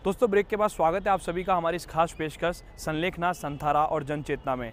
दोस्तों ब्रेक के बाद स्वागत है आप सभी का हमारी इस खास पेशकश संलेखना, संथारा और जनचेतना में।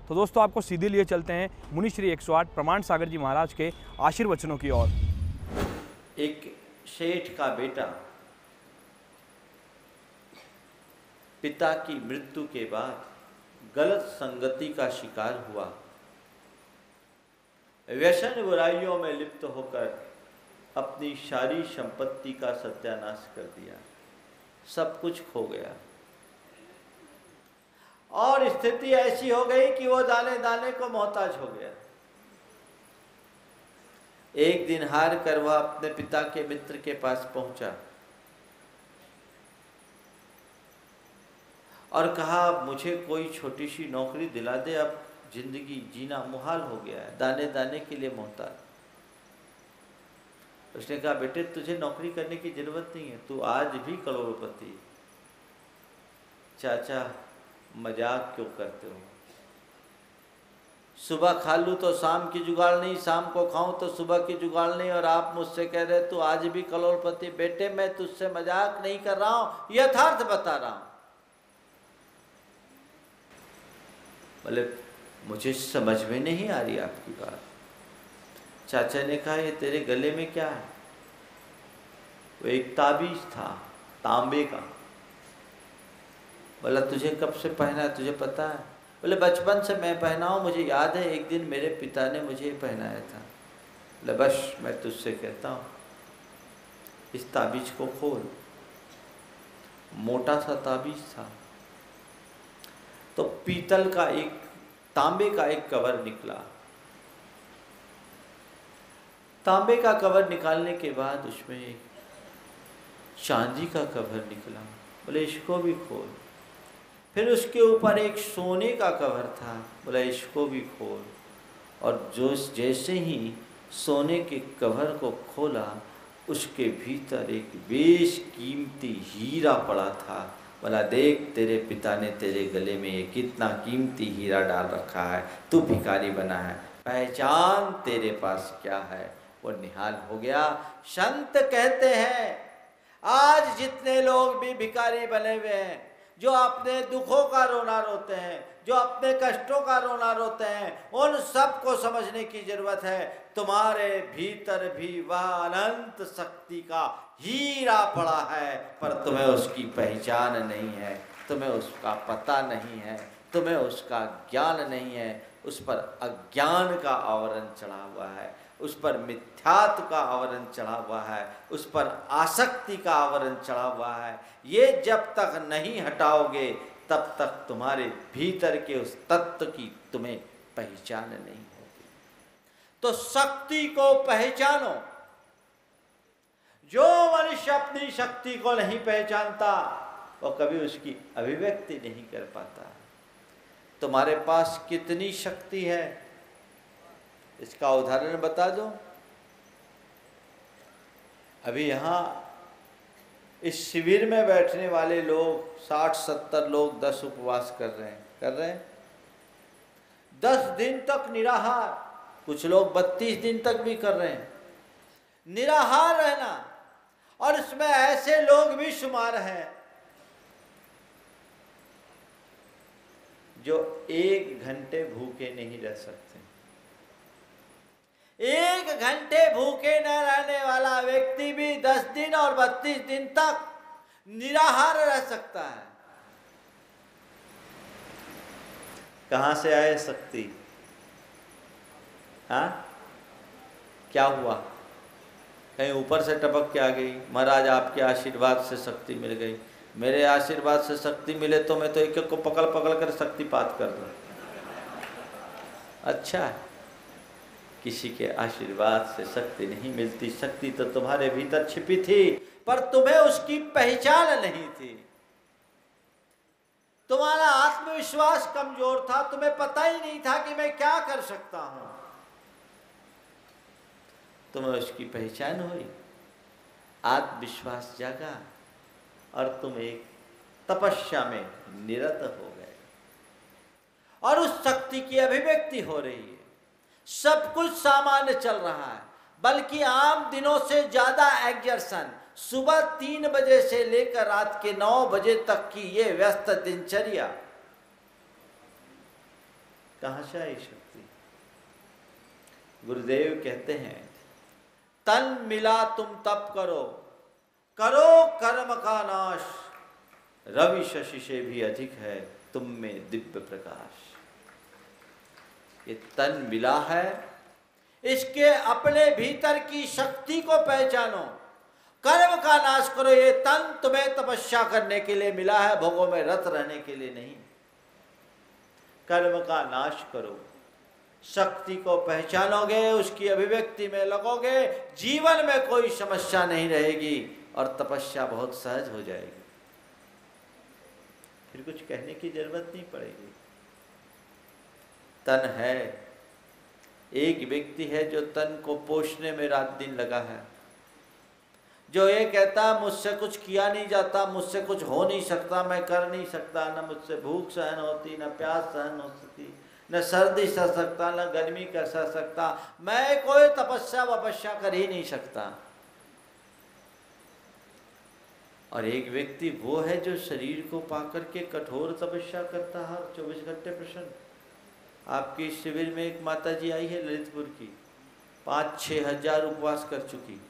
तो दोस्तों आपको सीधे लिए चलते हैं मुनि श्री 108 प्रमाण सागर जी महाराज के आशीर्वचनों की ओर। एक सेठ का बेटा पिता की मृत्यु के बाद गलत संगति का शिकार हुआ, व्यसन बुराइयों में लिप्त होकर अपनी सारी संपत्ति का सत्यानाश कर दिया, सब कुछ खो गया और स्थिति ऐसी हो गई कि वो दाने दाने को मोहताज हो गया। एक दिन हार कर वह अपने पिता के मित्र के पास पहुंचा और कहा, मुझे कोई छोटी सी नौकरी दिला दे, अब जिंदगी जीना मुहाल हो गया है, दाने दाने के लिए मोहताज। उसने कहा, बेटे तुझे नौकरी करने की जरूरत नहीं है, तू आज भी करोड़पति। चाचा मजाक क्यों करते हो? सुबह खा लूँ तो शाम की जुगाड़ नहीं, शाम को खाऊं तो सुबह की जुगाड़ नहीं, और आप मुझसे कह रहे तू आज भी करोड़पति। बेटे मैं तुझसे मजाक नहीं कर रहा हूं, यथार्थ बता रहा हूं। बोले मुझे समझ में नहीं आ रही आपकी बात। चाचा ने कहा, ये तेरे गले में क्या है? वो एक ताबीज था तांबे का। बोला तुझे कब से पहना है, तुझे पता है? बोले बचपन से मैं पहना हूँ, मुझे याद है एक दिन मेरे पिता ने मुझे पहनाया था। बोले बस मैं तुझसे कहता हूँ, इस ताबीज को खोल। मोटा सा ताबीज था, तो पीतल का एक तांबे का एक कवर निकला। तांबे का कवर निकालने के बाद उसमें एक चांदी का कवर निकला। बोले इसको भी खोल। फिर उसके ऊपर एक सोने का कवर था। बोला इसको भी खोल। और जो जैसे ही सोने के कवर को खोला, उसके भीतर एक बेशकीमती हीरा पड़ा था। बोला देख तेरे पिता ने तेरे गले में ये कितना कीमती हीरा डाल रखा है, तू भिखारी बना है, पहचान तेरे पास क्या है। वो निहाल हो गया। संत कहते हैं आज जितने लोग भी भिखारी बने हुए हैं, जो अपने दुखों का रोना रोते हैं, जो अपने कष्टों का रोना रोते हैं, उन सब को समझने की जरूरत है। तुम्हारे भीतर भी वह अनंत शक्ति का हीरा पड़ा है, पर तुम्हें उसकी पहचान नहीं है, तुम्हें उसका पता नहीं है, तुम्हें उसका ज्ञान नहीं है। उस पर अज्ञान का आवरण चढ़ा हुआ है, उस पर मिथ्यात्व का आवरण चढ़ा हुआ है, उस पर आसक्ति का आवरण चढ़ा हुआ है। ये जब तक नहीं हटाओगे तब तक तुम्हारे भीतर के उस तत्व की तुम्हें पहचान नहीं होगी। तो शक्ति को पहचानो। जो मनुष्य अपनी शक्ति को नहीं पहचानता वो कभी उसकी अभिव्यक्ति नहीं कर पाता। तुम्हारे पास कितनी शक्ति है इसका उदाहरण बता दो। अभी यहाँ इस शिविर में बैठने वाले लोग 60-70 लोग 10 उपवास कर रहे हैं 10 दिन तक निराहार, कुछ लोग 32 दिन तक भी कर रहे हैं निराहार रहना। और इसमें ऐसे लोग भी शुमार हैं जो 1 घंटे भूखे नहीं रह सकते। 1 घंटे भूखे न रहने वाला व्यक्ति भी 10 दिन और 32 दिन तक निराहार रह सकता है। कहां से आए शक्ति? हाँ, क्या हुआ? कहीं ऊपर से टपक के आ गई? महाराज आपके आशीर्वाद से शक्ति मिल गई। मेरे आशीर्वाद से शक्ति मिले तो मैं तो एक एक को पकड़ पकड़ कर शक्तिपात कर दूं। अच्छा, किसी के आशीर्वाद से शक्ति नहीं मिलती। शक्ति तो तुम्हारे भीतर छिपी थी, पर तुम्हें उसकी पहचान नहीं थी। तुम्हारा आत्मविश्वास कमजोर था, तुम्हें पता ही नहीं था कि मैं क्या कर सकता हूं। तुम्हें उसकी पहचान हुई, आत्मविश्वास जागा और तुम एक तपस्या में निरत हो गए और उस शक्ति की अभिव्यक्ति हो रही है। सब कुछ सामान्य चल रहा है, बल्कि आम दिनों से ज्यादा एग्जर्शन, सुबह 3 बजे से लेकर रात के 9 बजे तक की ये व्यस्त दिनचर्या, कहां से आई शक्ति? गुरुदेव कहते हैं तन मिला तुम तप करो, करो कर्म का नाश, रवि शशि से भी अधिक है तुम में दिव्य प्रकाश। ये तन मिला है, इसके अपने भीतर की शक्ति को पहचानो, कर्म का नाश करो। ये तन तुम्हें तपस्या करने के लिए मिला है, भोगों में रत रहने के लिए नहीं। कर्म का नाश करो, शक्ति को पहचानोगे, उसकी अभिव्यक्ति में लगोगे, जीवन में कोई समस्या नहीं रहेगी और तपस्या बहुत सहज हो जाएगी। फिर कुछ कहने की जरूरत नहीं पड़ेगी। तन है, एक व्यक्ति है जो तन को पोषने में रात दिन लगा है, जो ये कहता है मुझसे कुछ किया नहीं जाता, मुझसे कुछ हो नहीं सकता, मैं कर नहीं सकता, न मुझसे भूख सहन होती, न प्यास सहन हो सकती, न सर्दी सह सकता, न गर्मी कर सह सकता, मैं कोई तपस्या वपस्या कर ही नहीं सकता। और एक व्यक्ति वो है जो शरीर को पाकर के कठोर तपस्या करता है, 24 घंटे प्रसन्न। आपकी शिविर में एक माता जी आई है ललितपुर की, 5-6 हजार उपवास कर चुकी।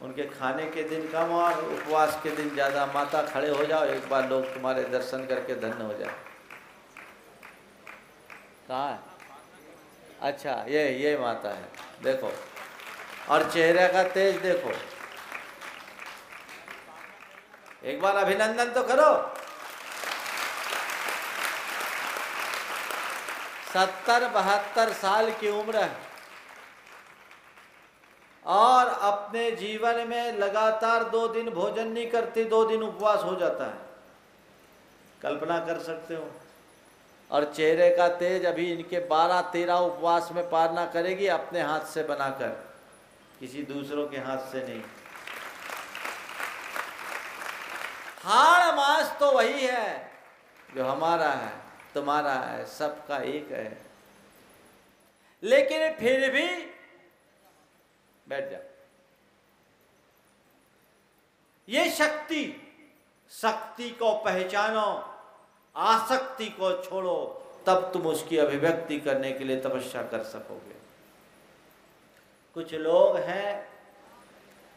उनके खाने के दिन कम और उपवास के दिन ज़्यादा। माता खड़े हो जाओ, एक बार लोग तुम्हारे दर्शन करके धन्य हो जाए। कहाँ है? अच्छा, ये माता है, देखो, और चेहरे का तेज देखो। एक बार अभिनंदन तो करो। 70-72 साल की उम्र है और अपने जीवन में लगातार 2 दिन भोजन नहीं करती, 2 दिन उपवास हो जाता है। कल्पना कर सकते हो। और चेहरे का तेज, अभी इनके 12-13 उपवास में पार ना करेगी, अपने हाथ से बनाकर, किसी दूसरों के हाथ से नहीं। हाड़ मास तो वही है जो हमारा है, तुम्हारा है, सबका एक है। लेकिन फिर भी बैठ जा, ये शक्ति को पहचानो, आसक्ति को छोड़ो, तब तुम उसकी अभिव्यक्ति करने के लिए तपस्या कर सकोगे। कुछ लोग हैं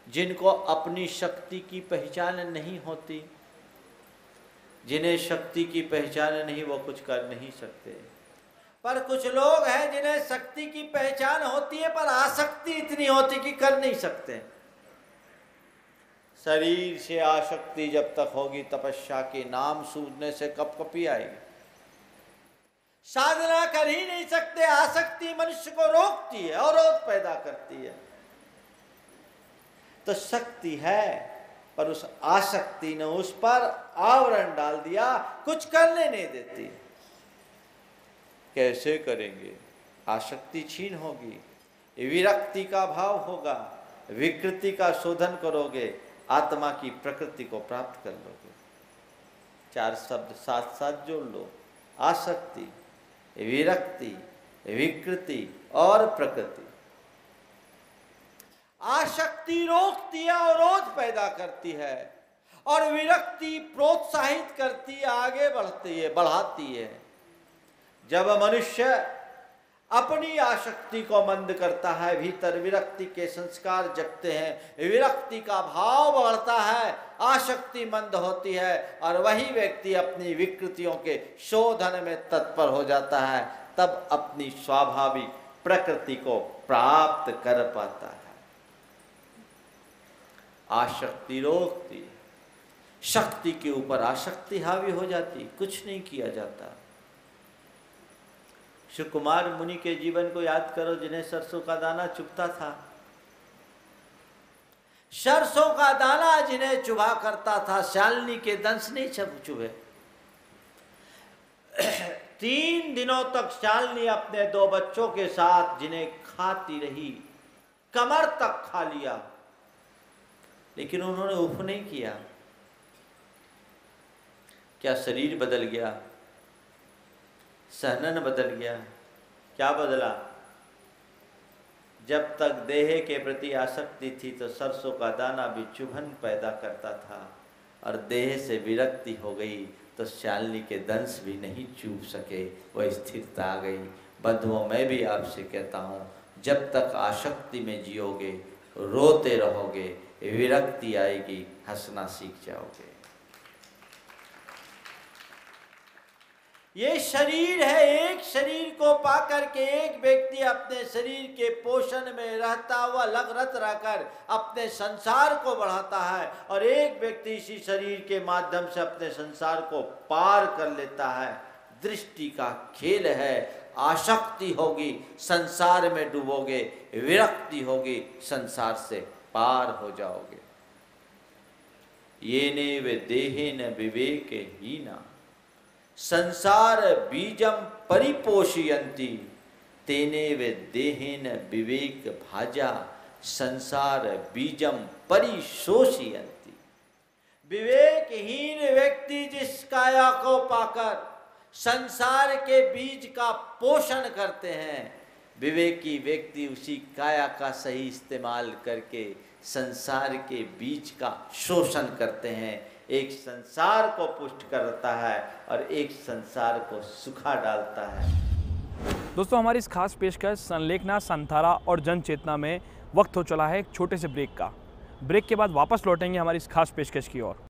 जिनको अपनी शक्ति की पहचान नहीं होती, जिन्हें शक्ति की पहचान नहीं, वो कुछ कर नहीं सकते। पर कुछ लोग हैं जिन्हें शक्ति की पहचान होती है पर आसक्ति इतनी होती कि कर नहीं सकते। शरीर से आसक्ति जब तक होगी, तपस्या के नाम सूझने से कपकपी आएगी। साधना कर ही नहीं सकते, आसक्ति मनुष्य को रोकती है और रोक पैदा करती है। तो शक्ति है पर उस आसक्ति ने उस पर आवरण डाल दिया, कुछ करने नहीं देती। कैसे करेंगे? आसक्ति छीन होगी, विरक्ति का भाव होगा, विकृति का शोधन करोगे, आत्मा की प्रकृति को प्राप्त कर लोगे। 4 शब्द साथ साथ जोड़ लो, आसक्ति, विरक्ति, विकृति और प्रकृति। आसक्ति रोकती है और रोध पैदा करती है, और विरक्ति प्रोत्साहित करती है, आगे बढ़ती है, बढ़ाती है। जब मनुष्य अपनी आसक्ति को मंद करता है, भीतर विरक्ति के संस्कार जगते हैं, विरक्ति का भाव बढ़ता है, आसक्ति मंद होती है, और वही व्यक्ति अपनी विकृतियों के शोधन में तत्पर हो जाता है, तब अपनी स्वाभाविक प्रकृति को प्राप्त कर पाता है। आसक्ति रोकती, शक्ति के ऊपर आसक्ति हावी हो जाती, कुछ नहीं किया जाता। सुकुमार मुनि के जीवन को याद करो, जिन्हें सरसों का दाना चुभता था। सरसों का दाना जिन्हें चुभा करता था, शालिनी के दंश नहीं चुभे। 3 दिनों तक शालिनी अपने 2 बच्चों के साथ जिन्हें खाती रही, कमर तक खा लिया, लेकिन उन्होंने उफ नहीं किया। क्या शरीर बदल गया? सहनन बदल गया? क्या बदला? जब तक देह के प्रति आसक्ति थी तो सरसों का दाना भी चुभन पैदा करता था, और देह से विरक्ति हो गई तो शालिनी के दंश भी नहीं चूप सके, वह स्थिरता आ गई। बंधुओं, मैं भी आपसे कहता हूँ, जब तक आसक्ति में जियोगे, रोते रहोगे, विरक्ति आएगी, हंसना सीख जाओगे। ये शरीर है, एक शरीर को पाकर के एक व्यक्ति अपने शरीर के पोषण में रहता हुआ रत रहकर अपने संसार को बढ़ाता है, और एक व्यक्ति इसी शरीर के माध्यम से अपने संसार को पार कर लेता है। दृष्टि का खेल है। आसक्ति होगी, संसार में डूबोगे, विरक्ति होगी, संसार से पार हो जाओगे। ये ने वे देहेन विवेक हीना संसार बीजम परिपोषयन्ति, तेने वे देहेन विवेक भाजा संसार बीजम परिशोषयन्ति। विवेकहीन व्यक्ति जिस काया को पाकर संसार के बीज का पोषण करते हैं, विवेकी व्यक्ति उसी काया का सही इस्तेमाल करके संसार के बीज का शोषण करते हैं। एक संसार को पुष्ट करता है और एक संसार को सुखा डालता है। दोस्तों, हमारी इस खास पेशकश संलेखना, संथारा और जन चेतना में वक्त हो चला है एक छोटे से ब्रेक का। ब्रेक के बाद वापस लौटेंगे हमारी इस खास पेशकश की ओर।